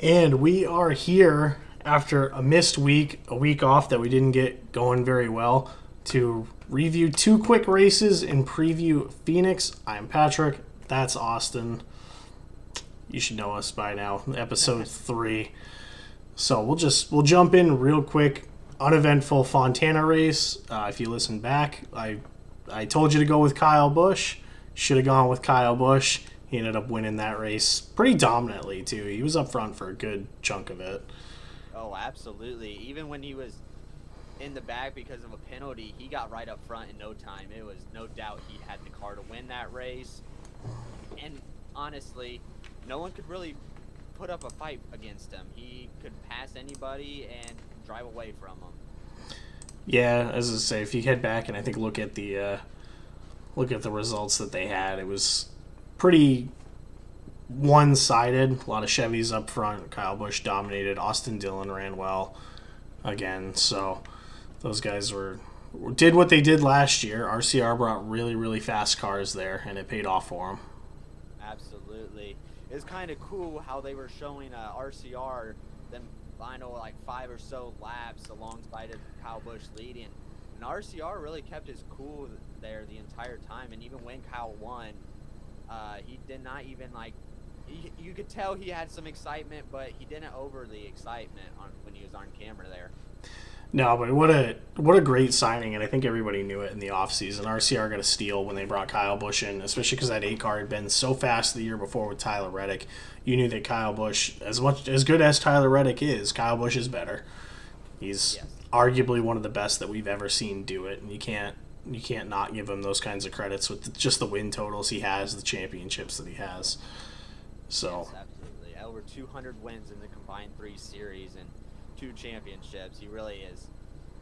And we are here after a missed week, a week off that we didn't get going very well, to review two quick races and preview Phoenix. I'm Patrick. That's Austin. You should know us by now. Episode 3. So we'll jump in real quick. Uneventful Fontana race. If you listen back, I told you to go with Kyle Busch. Should have gone with Kyle Busch. He ended up winning that race pretty dominantly, too. He was up front for a good chunk of it. Oh, absolutely. Even when he was in the back because of a penalty, he got right up front in no time. It was no doubt he had the car to win that race. And honestly, no one could really put up a fight against him. He could pass anybody and drive away from them. Yeah, as I say, if you head back and I think look at the results that they had, it was pretty one-sided. A lot of Chevys up front. Kyle Busch dominated. Austin Dillon ran well again. So those guys did what they did last year. RCR brought really, really fast cars there, and it paid off for them. Absolutely. It's kind of cool how they were showing RCR them final like 5 or so laps alongside of Kyle Busch leading. And RCR really kept his cool there the entire time. And even when Kyle won, he did not even you could tell he had some excitement, but he didn't over the excitement when he was on camera there. No, but what a great signing, and I think everybody knew it in the offseason. RCR got a steal when they brought Kyle Busch in, especially because that 8 car had been so fast the year before with Tyler Reddick. You knew that Kyle Busch, as good as Tyler Reddick is, Kyle Busch is better. He's arguably one of the best that we've ever seen do it, and you can't not give him those kinds of credits with just the win totals he has, the championships that he has. So yes, absolutely, over 200 wins in the combined 3 series and 2 championships. He really is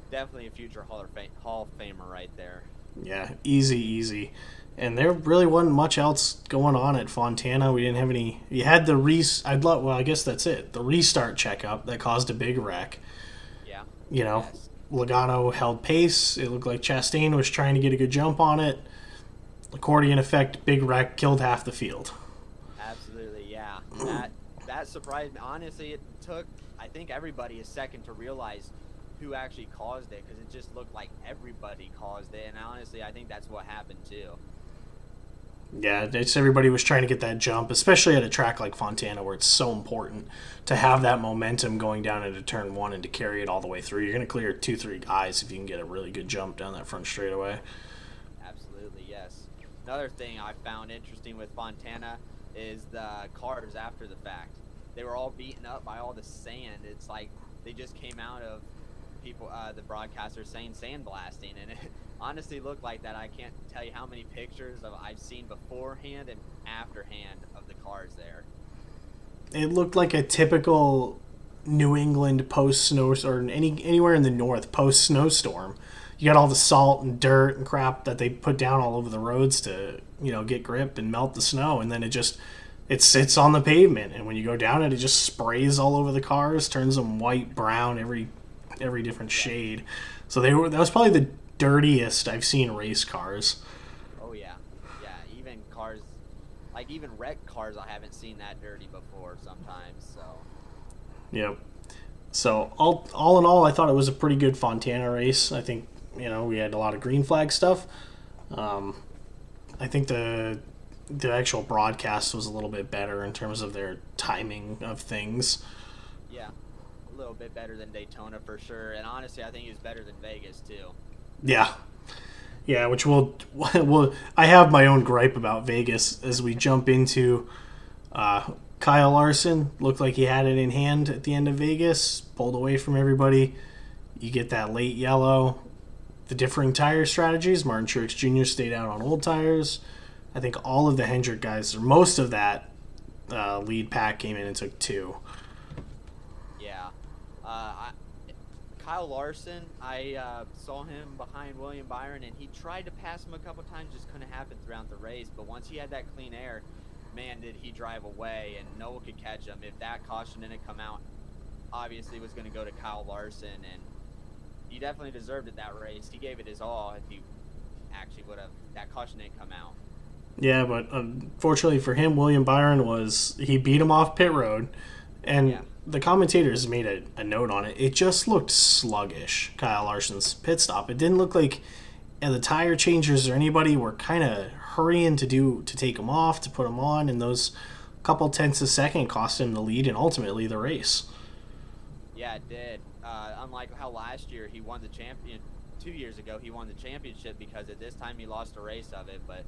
definitely a future Hall of Famer right there. Yeah, easy. And there really wasn't much else going on at Fontana. We didn't have any. You had I guess that's it. The restart checkup that caused a big wreck. Yeah. Yes. Logano held pace. It looked like Chastain was trying to get a good jump on it. Accordion effect, big wreck, killed half the field. Absolutely, yeah. That surprised me. Honestly, it took, I think, everybody a second to realize who actually caused it, because it just looked like everybody caused it. And honestly, I think that's what happened too. Yeah, everybody was trying to get that jump, especially at a track like Fontana where it's so important to have that momentum going down into turn 1 and to carry it all the way through. You're going to clear 2-3 guys if you can get a really good jump down that front straightaway. Absolutely, yes. Another thing I found interesting with Fontana is the cars after the fact. They were all beaten up by all the sand. It's like they just came out of the broadcasters saying sandblasting, and it honestly looked like that. I can't tell you how many pictures I've seen beforehand and afterhand of the cars there. It looked like a typical New England post snow, or anywhere in the north post snowstorm. You got all the salt and dirt and crap that they put down all over the roads to get grip and melt the snow, and then it sits on the pavement, and when you go down it just sprays all over the cars, turns them white, brown, every different shade. So that was probably the dirtiest I've seen race cars. Oh yeah, even cars, like even wrecked cars, I haven't seen that dirty before sometimes. So yep. So all in all, I thought it was a pretty good Fontana race. I think we had a lot of green flag stuff. I think the actual broadcast was a little bit better in terms of their timing of things. Yeah, a little bit better than Daytona for sure, and honestly, I think it was better than Vegas too. Yeah, which I have my own gripe about Vegas as we jump into Kyle Larson. Looked like he had it in hand at the end of Vegas, pulled away from everybody. You get that late yellow. The differing tire strategies. Martin Truex Jr. stayed out on old tires. I think all of the Hendrick guys, or most of that lead pack, came in and took 2. Yeah. Kyle Larson, I saw him behind William Byron, and he tried to pass him a couple times, just couldn't happen throughout the race. But once he had that clean air, man, did he drive away, and no one could catch him. If that caution didn't come out, obviously it was going to go to Kyle Larson, and he definitely deserved it that race. He gave it his all. If he actually would have, that caution didn't come out. Yeah, but unfortunately for him, William Byron he beat him off pit road. And Yeah. the commentators made a note on it. It just looked sluggish, Kyle Larson's pit stop. It didn't look like the tire changers or anybody were kind of hurrying to take him off, to put him on, and those couple tenths a second cost him the lead and ultimately the race. Yeah, it did. Unlike how last year he won the champion, 2 years ago he won the championship because at this time he lost a race of it. But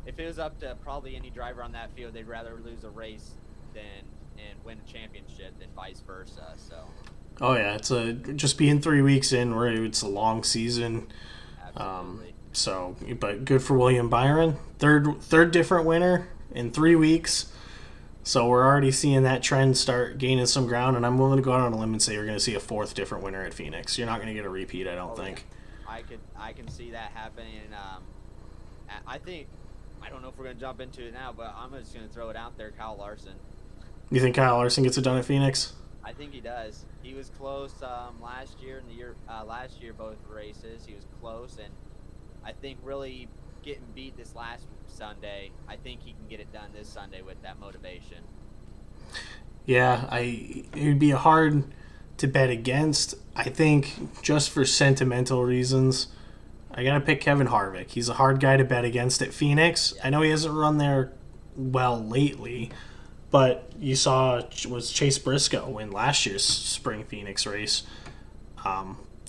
if it was up to probably any driver on that field, they'd rather lose a race than and win a championship than vice versa. So Oh yeah, it's a just being 3 weeks in where it's a long season. absolutely. So, but good for William Byron, third different winner in 3 weeks. So we're already seeing that trend start gaining some ground, and I'm willing to go out on a limb and say you're going to see a fourth different winner at Phoenix. You're not going to get a repeat, I don't Oh yeah, think. I can see that happening. I think I don't know if we're gonna jump into it now, but I'm just gonna throw it out there. Kyle Larson. You think Kyle Larson gets it done at Phoenix? I think he does. He was close last year and the year last year both races. He was close, and I think really getting beat this last Sunday. I think he can get it done this Sunday with that motivation. Yeah, it would be hard to bet against. I think just for sentimental reasons, I gotta pick Kevin Harvick. He's a hard guy to bet against at Phoenix. Yeah. I know he hasn't run there well lately, but you saw was Chase Briscoe win last year's spring Phoenix race.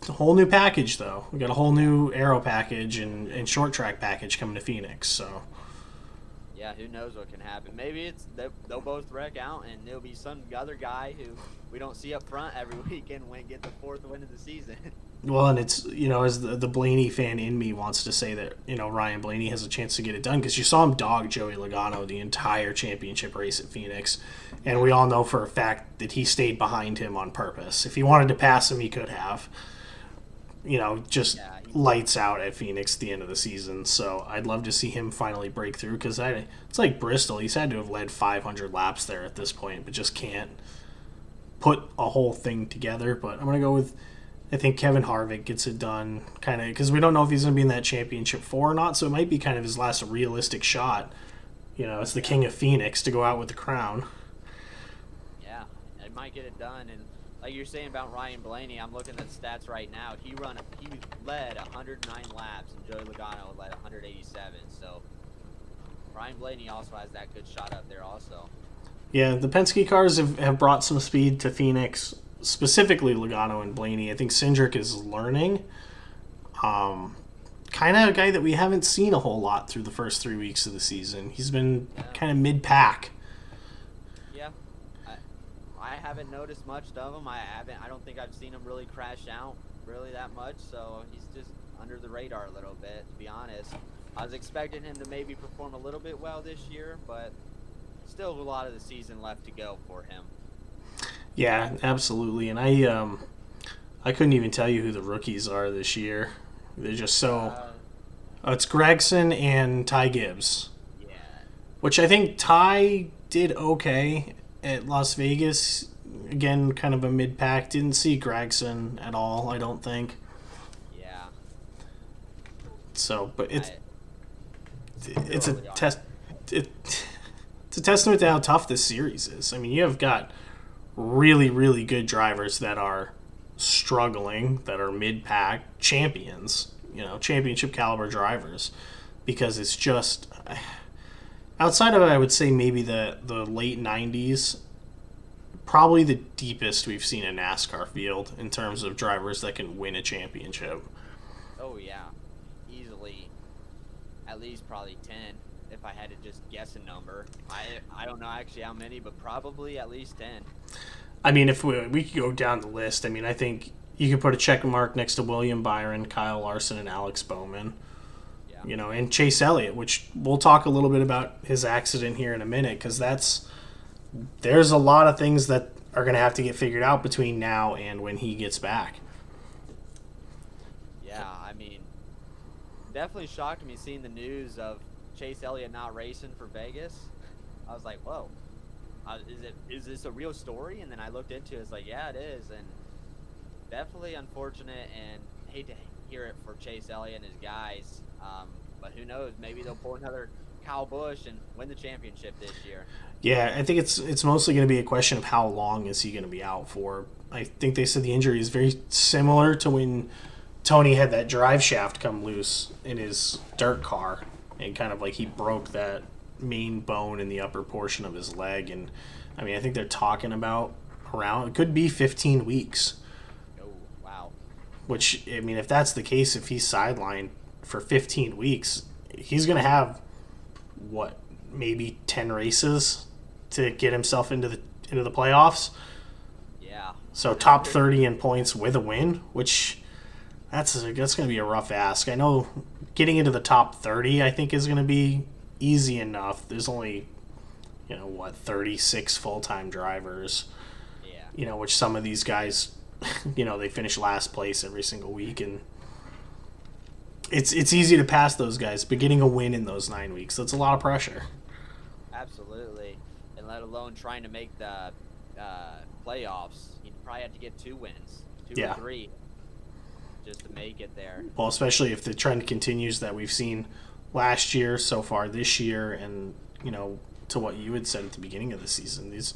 A whole new package though. We got a whole new aero package and short track package coming to Phoenix. So Yeah, who knows what can happen? Maybe they'll both wreck out, and there'll be some other guy who we don't see up front every weekend get the fourth win of the season. well, and it's as the Blaney fan in me wants to say that Ryan Blaney has a chance to get it done because you saw him dog Joey Logano the entire championship race at Phoenix, and we all know for a fact that he stayed behind him on purpose. If he wanted to pass him, he could have. Just Yeah, lights out at Phoenix at the end of the season. So I'd love to see him finally break through because it's like Bristol. He's had to have led 500 laps there at this point, but just can't put a whole thing together. But I'm going to go with, I think Kevin Harvick gets it done kind of because we don't know if he's going to be in that championship four or not. So it might be kind of his last realistic shot, as the king of Phoenix to go out with the crown. yeah, it might get it done. And like you're saying about Ryan Blaney, I'm looking at the stats right now. He led 109 laps, and Joey Logano led 187. So Ryan Blaney also has that good shot up there, also. Yeah, the Penske cars have brought some speed to Phoenix, specifically Logano and Blaney. I think Cindric is learning. Kind of a guy that we haven't seen a whole lot through the first 3 weeks of the season. He's been Yeah. kind of mid-pack. Yeah, I haven't noticed much of him. I don't think I've seen him really crash out really that much. So he's just under the radar a little bit, to be honest. I was expecting him to maybe perform a little bit well this year, but still a lot of the season left to go for him. Yeah, absolutely. And I couldn't even tell you who the rookies are this year. They're just so. Uh, It's Gregson and Ty Gibbs, yeah, which I think Ty did okay at Las Vegas. Again, kind of a mid-pack. Didn't see Gregson at all. I don't think yeah. so. But I, it's a early on. test. It, it's a testament to how tough this series is. I mean, you have got really, really good drivers that are struggling, that are mid-pack champions, championship caliber drivers, because it's just outside of it, I would say maybe the late '90s, probably the deepest we've seen a NASCAR field in terms of drivers that can win a championship. Oh yeah, easily. At least probably 10 if I had to just guess a number. I don't know actually how many, but probably at least 10. I mean, if we could go down the list, I mean, I think you could put a check mark next to William Byron, Kyle Larson, and Alex Bowman. Yeah. And Chase Elliott, which we'll talk a little bit about his accident here in a minute, because there's a lot of things that are going to have to get figured out between now and when he gets back. Yeah, I mean, definitely shocked me seeing the news of Chase Elliott not racing for Vegas. I was like, whoa, is this a real story? And then I looked into it. It's like, yeah, it is, and definitely unfortunate, and hate to hear it for Chase Elliott and his guys. But who knows? Maybe they'll pull another Kyle Busch and win the championship this year. Yeah, I think it's mostly going to be a question of how long is he going to be out for. I think they said the injury is very similar to when Tony had that drive shaft come loose in his dirt car, and kind of like he broke that main bone in the upper portion of his leg. And I mean, I think they're talking about around, it could be 15 weeks. Oh, wow. Which, I mean, if that's the case, if he's sidelined for 15 weeks, he's going to have what, maybe 10 races to get himself into the playoffs. Yeah. So top 30 in points with a win, which that's going to be a rough ask. I know getting into the top 30, I think, is going to be easy enough. There's only, 36 full-time drivers. Yeah. Which some of these guys, they finish last place every single week, and it's easy to pass those guys, but getting a win in those 9 weeks, that's a lot of pressure. Absolutely. And let alone trying to make the playoffs. You'd probably have to get 2 wins, 2 or 3, just to make it there. Well, especially if the trend continues that we've seen last year, so far this year, and, to what you had said at the beginning of the season, these,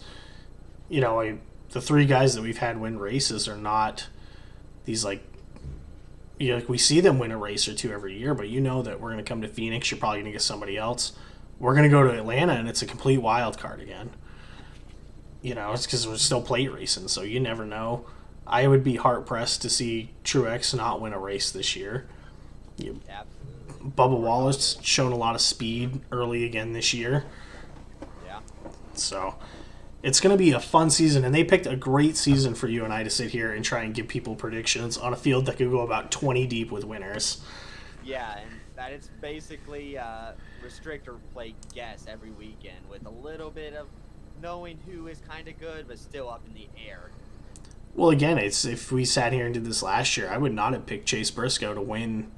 the 3 guys that we've had win races are not these, like we see them win a race or 2 every year, but that we're going to come to Phoenix, you're probably going to get somebody else. We're going to go to Atlanta, and it's a complete wild card again. It's because we're still plate racing, so you never know. I would be hard-pressed to see Truex not win a race this year. Absolutely. Bubba Wallace shown a lot of speed early again this year. Yeah. So it's going to be a fun season, and they picked a great season for you and I to sit here and try and give people predictions on a field that could go about 20 deep with winners. Yeah, and that it's basically restrict or play guess every weekend with a little bit of knowing who is kind of good but still up in the air. Well, again, it's if we sat here and did this last year, I would not have picked Chase Briscoe to win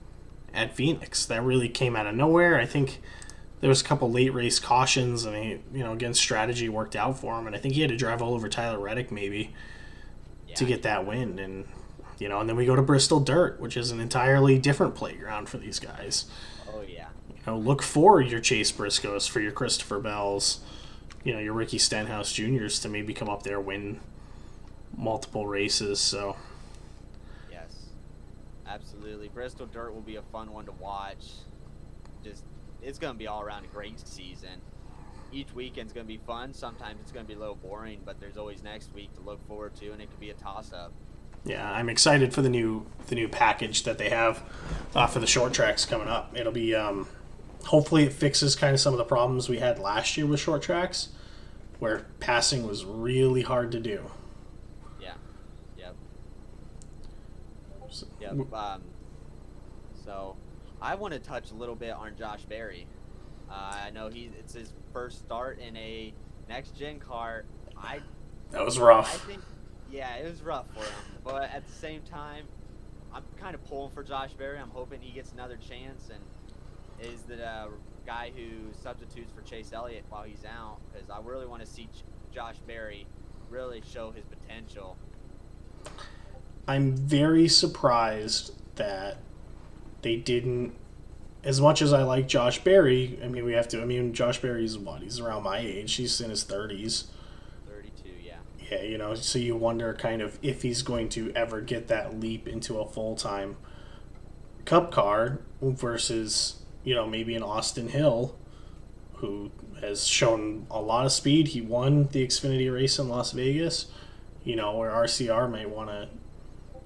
at Phoenix. That really came out of nowhere. I think there was a couple late race cautions, and again, strategy worked out for him, and I think he had to drive all over Tyler Reddick maybe to get that win. And and then we go to Bristol Dirt, which is an entirely different playground for these guys. Oh yeah. Look for your Chase Briscoes, for your Christopher Bells, your Ricky Stenhouse Juniors to maybe come up there, win multiple races. So yes, absolutely. Bristol Dirt will be a fun one to watch. It's going to be all around a great season. Each weekend's going to be fun. Sometimes it's going to be a little boring, but there's always next week to look forward to, and it could be a toss-up. Yeah, I'm excited for the new package that they have for the short tracks coming up. It'll be hopefully it fixes kind of some of the problems we had last year with short tracks, where passing was really hard to do. Yeah. Yep. So, Yep. So I want to touch a little bit on Josh Berry. I know it's his first start in a next-gen car. That was rough. I think, yeah, it was rough for him. But at the same time, I'm kind of pulling for Josh Berry. I'm hoping he gets another chance and is the guy who substitutes for Chase Elliott while he's out, because I really want to see Josh Berry really show his potential. I'm very surprised that they didn't. As much as I like Josh Berry, Josh Berry's what? He's around my age. He's in his 30s. 32, yeah. Yeah, so you wonder kind of if he's going to ever get that leap into a full-time Cup car versus, maybe an Austin Hill, who has shown a lot of speed. He won the Xfinity race in Las Vegas, where RCR might want to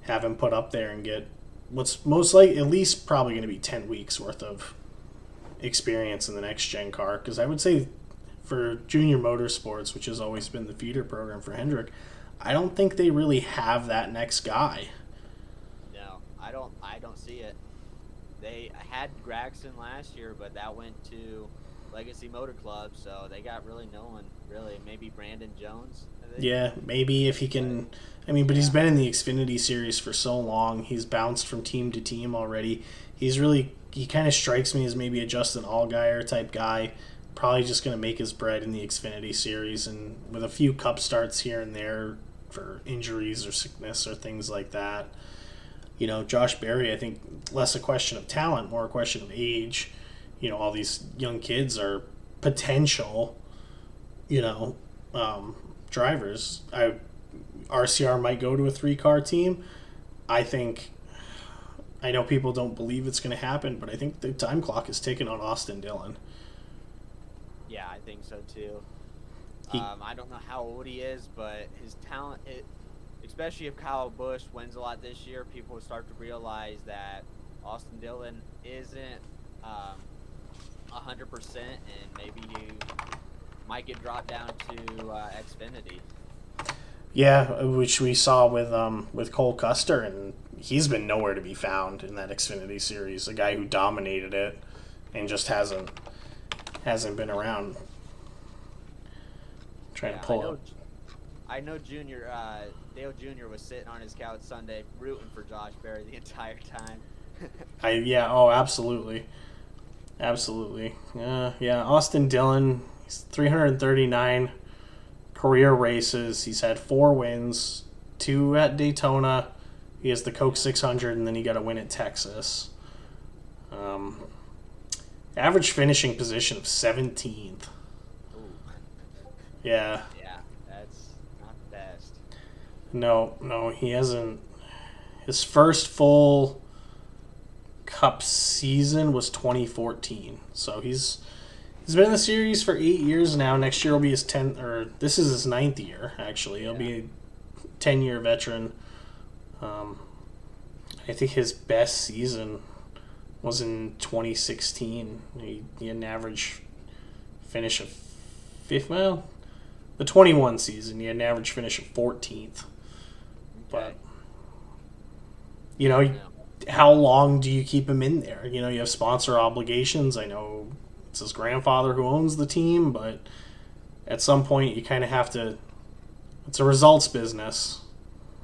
have him put up there and get what's most likely at least probably going to be 10 weeks worth of experience in the next gen car. Because I would say for Junior Motorsports, which has always been the feeder program for Hendrick, I don't think they really have that next guy. No, I don't see it. They had Gregson last year, but that went to Legacy Motor Club, so they got really no one, really. Maybe Brandon Jones. Yeah, maybe if he can. But he's been in the Xfinity series for so long. He's bounced from team to team already. He kind of strikes me as maybe a Justin Allgaier type guy. Probably just going to make his bread in the Xfinity series, and with a few cup starts here and there for injuries or sickness or things like that. Josh Berry, I think less a question of talent, more a question of age. all these young kids are potential, you know, um, drivers. RCR might go to a 3-car team. I think I know people don't believe it's going to happen, but I think the time clock is ticking on Austin Dillon. Yeah, I think so too. He, I don't know how old he is, but his talent, especially if Kyle Busch wins a lot this year, people will start to realize that Austin Dillon isn't 100%, and maybe he might get dropped down to Xfinity. yeah, which we saw with Cole Custer, and he's been nowhere to be found in that Xfinity series. A guy who dominated it and just hasn't been around. Trying to Yeah, pull up. I know Junior Dale Jr. was sitting on his couch Sunday rooting for Josh Berry the entire time. Oh, absolutely, absolutely. Yeah, Austin Dillon. He's 339 career races. He's had 4 wins, 2 at Daytona. He has the Coke 600, and then he got a win at Texas. Um, Average finishing position of 17th. Ooh, Yeah. yeah, that's not the best. No, he hasn't. His first full Cup season was 2014. So he's been in the series for 8 years now. Next year will be his 10th, or this is his 9th year actually. He'll be a 10-year veteran. Um, I think his best season was in 2016. He had an average finish of fifth. Well, the 21 season, he had an average finish of 14th. Okay. But how long do you keep him in there? You have sponsor obligations. I know it's his grandfather who owns the team, but at some point you kind of have to. It's a results business.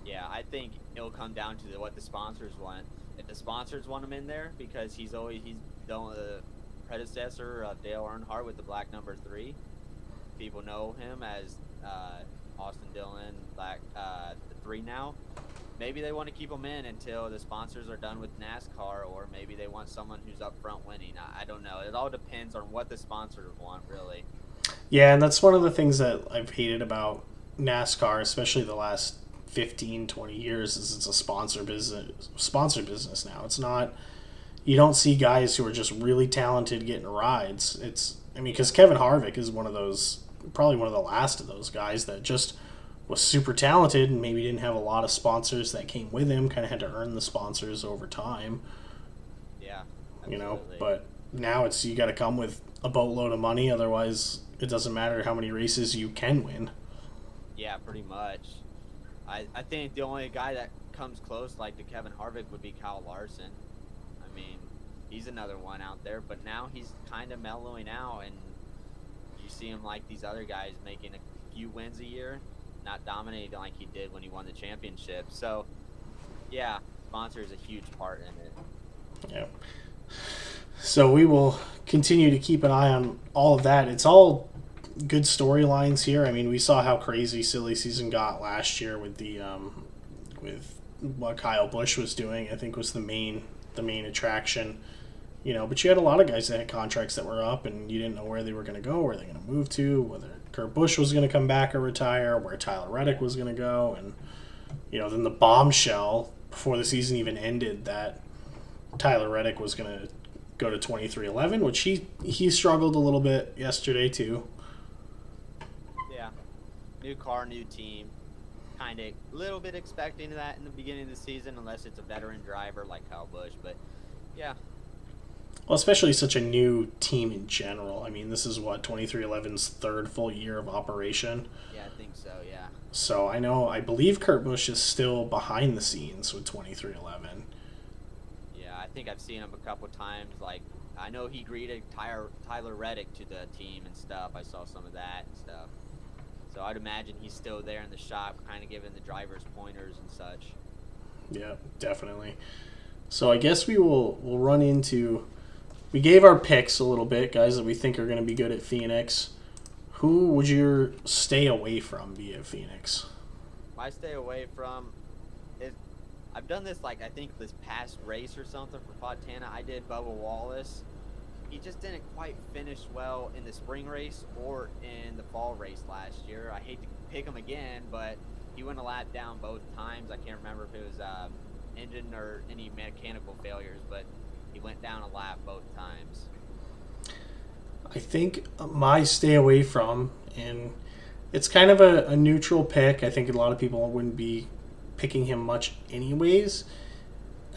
Yeah, I think it'll come down to what the sponsors want. If the sponsors want him in there because he's the predecessor of Dale Earnhardt with the black number 3. People know him as Austin Dillon, the 3 now. Maybe they want to keep him in until the sponsors are done with NASCAR, or maybe they want someone who's up front winning. I don't know. It all depends on what the sponsors want, really. Yeah, and that's one of the things that I've hated about NASCAR, especially the last 15, 20 years, is it's a sponsor business now. It's not. You don't see guys who are just really talented getting rides. Because Kevin Harvick is probably one of the last of those guys that just was super talented and maybe didn't have a lot of sponsors that came with him, kind of had to earn the sponsors over time. Yeah, absolutely. But now you got to come with a boatload of money, otherwise it doesn't matter how many races you can win. Yeah, pretty much. I think the only guy that comes close, like to Kevin Harvick, would be Kyle Larson. I mean, he's another one out there, but now he's kind of mellowing out, and you see him like these other guys making a few wins a year, not dominating like he did when he won the championship. So, yeah, sponsor is a huge part in it. Yeah. So we will continue to keep an eye on all of that. It's all good storylines here. I mean, we saw how crazy silly season got last year with with what Kyle Busch was doing. I think was the main attraction. But you had a lot of guys that had contracts that were up, and you didn't know where they were going to go, where they were going to move to, whether Kurt Busch was going to come back or retire, where Tyler Reddick was going to go, and then the bombshell before the season even ended that Tyler Reddick was going to go to 2311, which he struggled a little bit yesterday too. Yeah, new car, new team. Kind of a little bit expecting that in the beginning of the season, unless it's a veteran driver like Kyle Busch. But yeah. Well, especially such a new team in general. I mean, this is 2311's third full year of operation. Yeah, I think so, yeah. So I believe Kurt Busch is still behind the scenes with 2311. Yeah, I think I've seen him a couple times. Like, I know he greeted Tyler Reddick to the team and stuff. I saw some of that and stuff. So I'd imagine he's still there in the shop, kind of giving the drivers pointers and such. Yeah, definitely. So I guess we'll run into. We gave our picks a little bit, guys that we think are going to be good at Phoenix. Who would you stay away from via Phoenix? I stay away from it. I've done this I think this past race or something for Fontana. I did Bubba Wallace. he just didn't quite finish well in the spring race or in the fall race last year. I hate to pick him again, but he went a lap down both times. I can't remember if it was engine or any mechanical failures, but he went down a lap both times. I think my stay away from, and it's kind of a neutral pick. I think a lot of people wouldn't be picking him much anyways.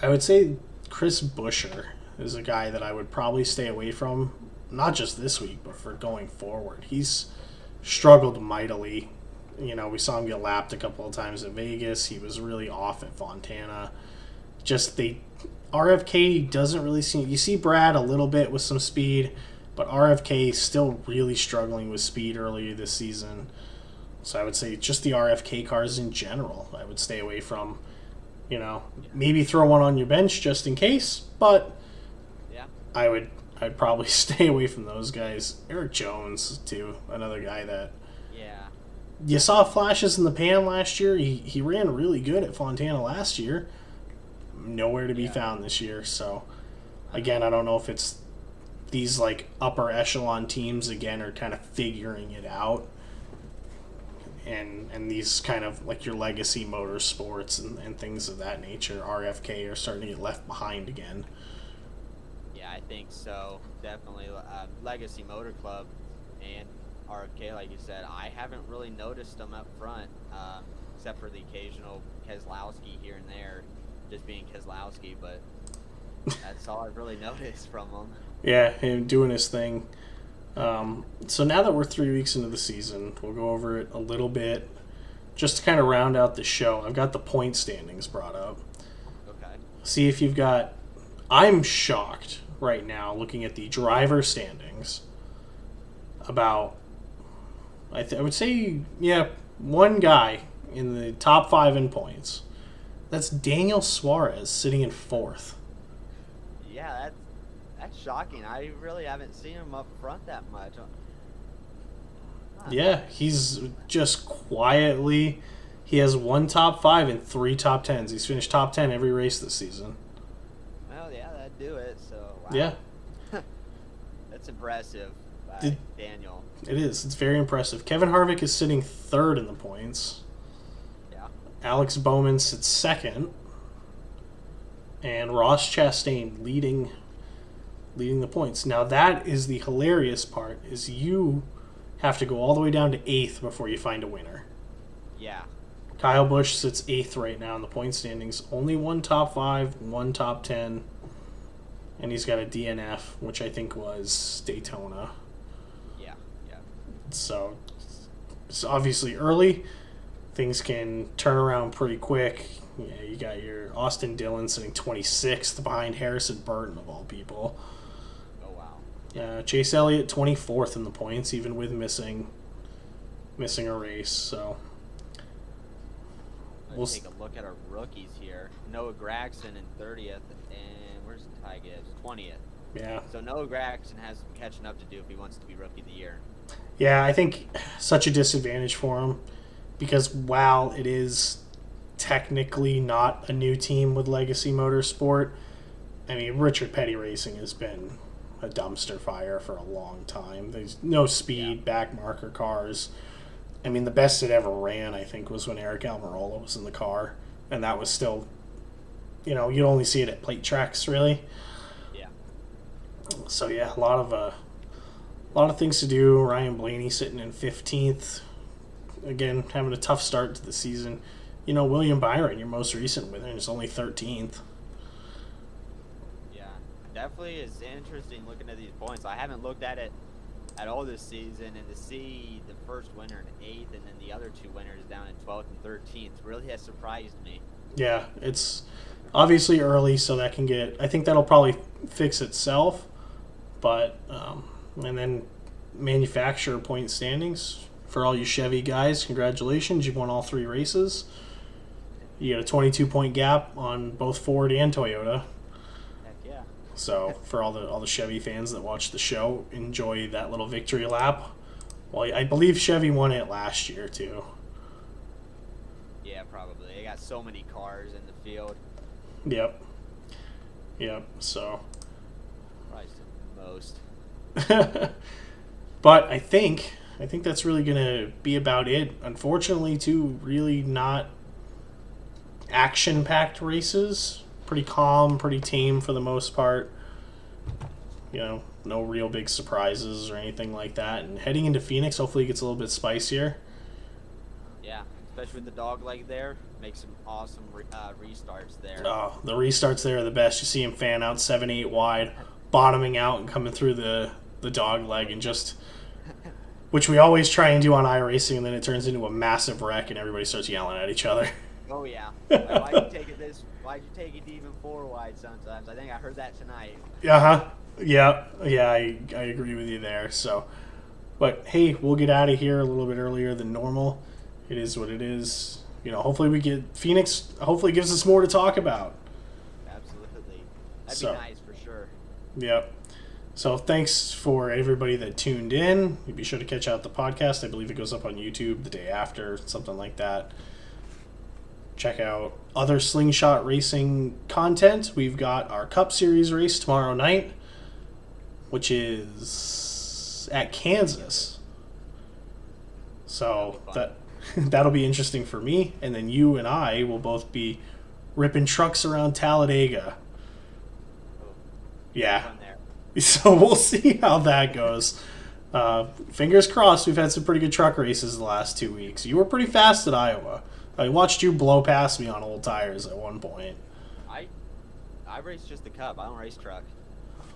I would say Chris Buescher is a guy that I would probably stay away from, not just this week, but for going forward. He's struggled mightily. You know, we saw him get lapped a couple of times at Vegas. He was really off at Fontana. Just RFK doesn't really seem. You see Brad a little bit with some speed, but RFK still really struggling with speed earlier this season. So I would say just the RFK cars in general, I would stay away from. You know, maybe throw one on your bench just in case, but Yeah. I'd probably stay away from those guys. Eric Jones too, another guy that Yeah. you saw flashes in the pan last year. He ran really good at Fontana last year. Nowhere to be found this year. So again, I don't know if it's these like upper echelon teams again are kind of figuring it out. And these kind of like your legacy motorsports and things of that nature, RFK, are starting to get left behind again. Yeah, I think so. Definitely, Legacy Motor Club and RFK, like you said, I haven't really noticed them up front, except for the occasional Keselowski here and there, just being Keselowski. But that's all I've really noticed from them. Yeah, him doing his thing. So now that we're 3 weeks into the season, we'll go over it a little bit just to kind of round out the show. I've got the point standings brought up. Okay. See if you've got. I'm shocked right now looking at the driver standings about. I would say, yeah, one guy in the top 5 in points. That's Daniel Suarez sitting in 4th. Yeah, that's shocking. I really haven't seen him up front that much. Yeah, he's just quietly. He has 1 top 5 and 3 top 10s. He's finished top 10 every race this season. Well, yeah, that'd do it. So wow. Yeah, That's impressive by Daniel. it is. It's very impressive. Kevin Harvick is sitting 3rd in the points. Yeah. Alex Bowman sits 2nd. And Ross Chastain leading the points. Now that is the hilarious part, is you have to go all the way down to 8th before you find a winner. Yeah. Kyle Busch sits 8th right now in the point standings. Only 1 top 5, 1 top 10. And he's got a DNF, which I think was Daytona. Yeah. Yeah. So it's obviously early. Things can turn around pretty quick. Yeah, you got your Austin Dillon sitting 26th behind Harrison Burton, of all people. Oh wow. Chase Elliott 24th in the points, even with missing a race. So Let's take a look at our rookies here. Noah Gragson in 30th, and where's Ty Gibbs? 20th. yeah, So Noah Gragson has some catching up to do if he wants to be Rookie of the Year. yeah, I think such a disadvantage for him because while it is technically not a new team with Legacy Motorsport, I mean Richard Petty Racing has been a dumpster fire for a long time. There's no speed, back marker cars. I mean, the best it ever ran, I think, was when Eric Almirola was in the car, and that was still, you know, you'd only see it at plate tracks, really. Yeah. So yeah, a lot of things to do. Ryan Blaney sitting in 15th, again having a tough start to the season. You know, William Byron, your most recent winner, is only 13th. Yeah. Definitely is interesting looking at these points. I haven't looked at it at all this season, and to see the first winner in 8th and then the other 2 winners down in 12th and 13th really has surprised me. Yeah, it's obviously early, so that can get. I think that'll probably fix itself, but and then manufacturer point standings for all you Chevy guys. Congratulations, you've won all 3 races. You got a 22-point gap on both Ford and Toyota. Heck yeah. So for all the Chevy fans that watch the show, enjoy that little victory lap. Well, I believe Chevy won it last year too. Yeah, probably. They got so many cars in the field. Yep. So Probably some most. But I think that's really gonna be about it. Unfortunately, two really not action-packed races. Pretty calm, pretty tame for the most part. No real big surprises or anything like that. And heading into Phoenix, hopefully it gets a little bit spicier. Yeah, especially with the dog leg there, make some awesome restarts there. Oh, the restarts there are the best. You see him fan out 7-8 wide, bottoming out and coming through the dog leg, and just, which we always try and do on iRacing, and then it turns into a massive wreck and everybody starts yelling at each other. Oh yeah. Like, why'd you take it why'd you take it even 4 wide sometimes? I think I heard that tonight. Uh-huh. Yeah, I agree with you there. So, but hey, we'll get out of here a little bit earlier than normal. It is what it is. Hopefully we get Phoenix. Hopefully gives us more to talk about. Absolutely, that'd be nice for sure. Yep. So thanks for everybody that tuned in. Be sure to catch out the podcast. I believe it goes up on YouTube the day after, something like that. Check out other Slingshot Racing content. We've got our Cup Series race tomorrow night, which is at Kansas. So that'll be interesting for me. And then you and I will both be ripping trucks around Talladega. Yeah. So we'll see how that goes. Fingers crossed. We've had some pretty good truck races the last 2 weeks. You were pretty fast at Iowa. I watched you blow past me on old tires at one point. I race just the Cup. I don't race truck.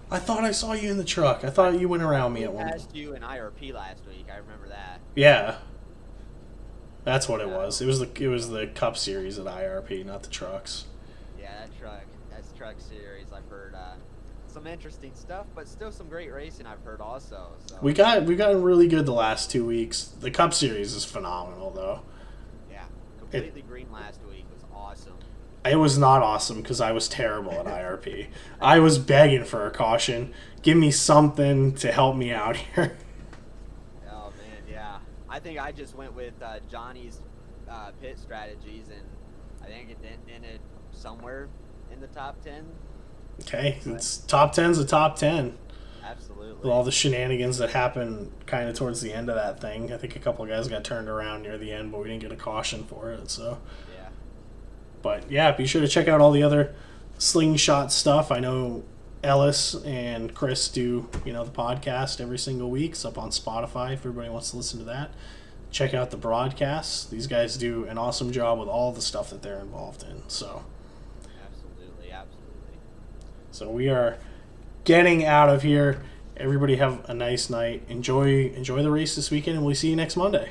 I thought I saw you in the truck. I thought you went around me at one point. I passed you in IRP last week. I remember that. Yeah. That's what it was. It was the Cup Series at IRP, not the trucks. Yeah, that's truck series. I've heard some interesting stuff, but still some great racing I've heard also. So. We've gotten really good the last 2 weeks. The Cup Series is phenomenal, though. Yeah, completely green last week was awesome. It was not awesome because I was terrible at IRP. I was begging for a caution. Give me something to help me out here. Oh man, yeah. I think I just went with Johnny's pit strategies, and I think it ended somewhere in the top 10. Okay, it's top 10's a top 10. Absolutely. With all the shenanigans that happened kind of towards the end of that thing. I think a couple of guys got turned around near the end, but we didn't get a caution for it. So. Yeah. But yeah, be sure to check out all the other Slingshot stuff. I know Ellis and Chris do, the podcast every single week. It's up on Spotify if everybody wants to listen to that. Check out the broadcasts. These guys do an awesome job with all the stuff that they're involved in. So. Absolutely. So we are getting out of here. Everybody have a nice night. Enjoy the race this weekend, and we'll see you next Monday.